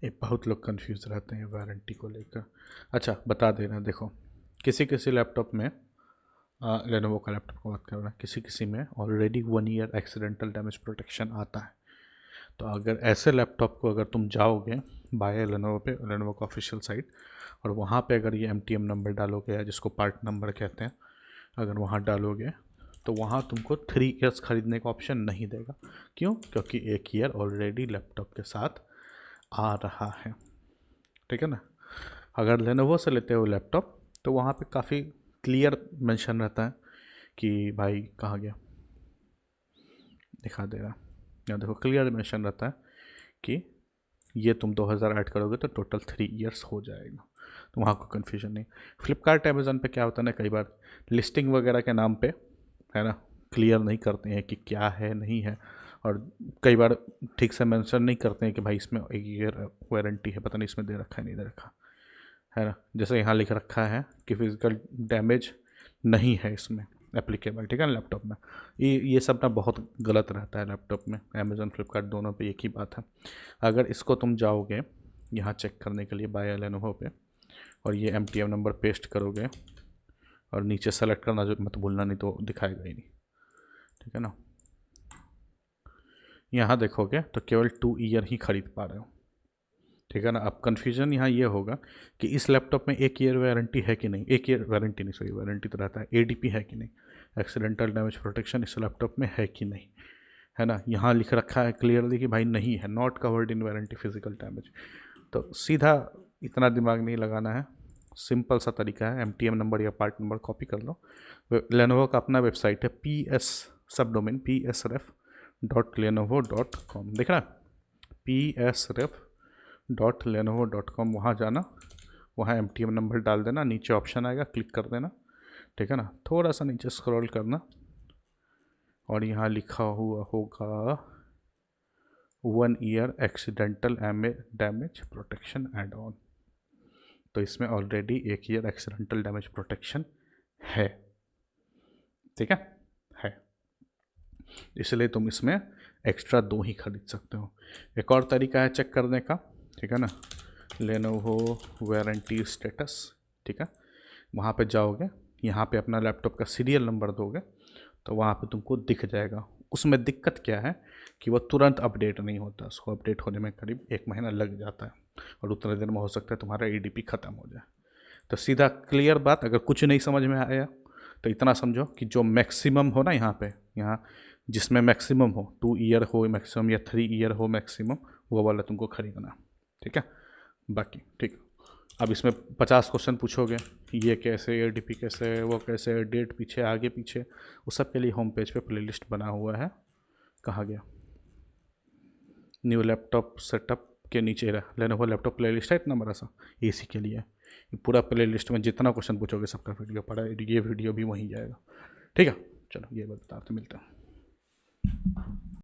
ये बहुत लोग कंफ्यूज रहते हैं वारंटी को लेकर। अच्छा बता दे रहे हैं, देखो किसी किसी लैपटॉप में, लेनोवो का लैपटॉप की बात कर रहे हैं, किसी किसी में already 1 year accidental damage protection आता है। तो अगर ऐसे लैपटॉप को अगर तुम जाओगे बाय लेनोवो पे, लेनोवो का ऑफिशियल साइट, और वहाँ पे अगर ये MTM नंबर डालोगे या जिसको पार्ट नंबर कहते हैं, अगर वहाँ डालोगे तो वहाँ तुमको 3 ईयर्स खरीदने का ऑप्शन नहीं देगा। क्यों? क्योंकि 1 ईयर ऑलरेडी लैपटॉप के साथ आ रहा है, ठीक है ना। अगर लेनोवो से लेते हो लैपटॉप तो वहाँ पे काफ़ी क्लियर मेंशन रहता है कि भाई कहाँ गया, दिखा दे रहा, यहाँ देखो क्लियर मेंशन रहता है कि ये तुम 2000 ऐड करोगे तो टोटल 3 ईयर्स हो जाएगा, तो वहाँ कोई कन्फ्यूजन नहीं। फ्लिपकार्ट अमेज़न पे क्या होता है ना, कई बार लिस्टिंग वगैरह के नाम पे, है ना, क्लियर नहीं करते हैं कि क्या है नहीं है, और कई बार ठीक से मेंशन नहीं करते हैं कि भाई इसमें 1 ईयर वारंटी है, पता नहीं इसमें दे रखा है नहीं दे रखा है ना। जैसे यहाँ लिख रखा है कि फिजिकल डैमेज नहीं है इसमें एप्लीकेबल, ठीक है ना लैपटॉप में। ये सब ना बहुत गलत रहता है लैपटॉप में, अमेज़न फ्लिपकार्ट दोनों पे एक ही बात है। अगर इसको तुम जाओगे यहाँ चेक करने के लिए बाय लेनोवो पे, और ये MTM नंबर पेस्ट करोगे और नीचे सेलेक्ट करना जो मत भूलना, नहीं तो दिखाएगा ही नहीं, ठीक है ना। यहाँ देखोगे तो केवल 2 ईयर ही खरीद पा रहे हो, ठीक है ना। अब कन्फ्यूजन यहाँ ये होगा कि इस लैपटॉप में 1 ईयर वारंटी है कि नहीं, 1 ईयर वारंटी नहीं, सॉरी वारंटी तो रहता है, ADP है कि नहीं, एक्सीडेंटल डैमेज प्रोटेक्शन इस लैपटॉप में है कि नहीं, है ना। यहाँ लिख रखा है क्लियरली कि भाई नहीं है, not covered in warranty physical damage. तो सीधा इतना दिमाग नहीं लगाना है, सिंपल सा तरीका है, MTM नंबर या पार्ट नंबर कॉपी कर लो। लेनोवो का अपना वेबसाइट है PS सब डोमेन psref.lenovo.com, देख रहा है psref.lenovo.com, वहाँ जाना, वहाँ MTM नंबर डाल देना, नीचे ऑप्शन आएगा क्लिक कर देना, ठीक है ना। थोड़ा सा नीचे स्क्रॉल करना और यहाँ लिखा हुआ होगा 1 year accidental damage protection add on, तो इसमें already 1 year accidental damage protection है, ठीक है, इसलिए तुम इसमें एक्स्ट्रा 2 ही खरीद सकते हो। एक और तरीका है चेक करने का, ठीक है ना, लेनोवो वारंटी स्टेटस, ठीक है, वहाँ पे जाओगे, यहाँ पे अपना लैपटॉप का सीरियल नंबर दोगे तो वहाँ पे तुमको दिख जाएगा। उसमें दिक्कत क्या है कि वो तुरंत अपडेट नहीं होता, उसको अपडेट होने में करीब 1 महीना लग जाता है, और उतने दिन में हो सकता है तुम्हारा ADP ख़त्म हो जाए। तो सीधा क्लियर बात, अगर कुछ नहीं समझ में आया तो इतना समझो कि जो मैक्सिमम हो ना यहाँ पे, यहाँ जिसमें मैक्सिमम हो 2 ईयर हो मैक्सिमम या 3 ईयर हो मैक्सिमम, वो वाला तुमको खरीदना, ठीक है। बाकी ठीक, अब इसमें 50 क्वेश्चन पूछोगे, ये कैसे, ADP कैसे, वो कैसे, डेट पीछे आगे पीछे, वो सब के लिए होम पेज पे प्लेलिस्ट बना हुआ है, कहाँ गया, न्यू लैपटॉप सेटअप के नीचे लेनोवो लैपटॉप प्लेलिस्ट है, इतना बड़ा सा AC के लिए। ये पूरा प्लेलिस्ट में जितना क्वेश्चन पूछोगे सबका वीडियो पड़ा है, ये वीडियो भी वहीं जाएगा, ठीक है। चलो ये बताते मिलते हैं।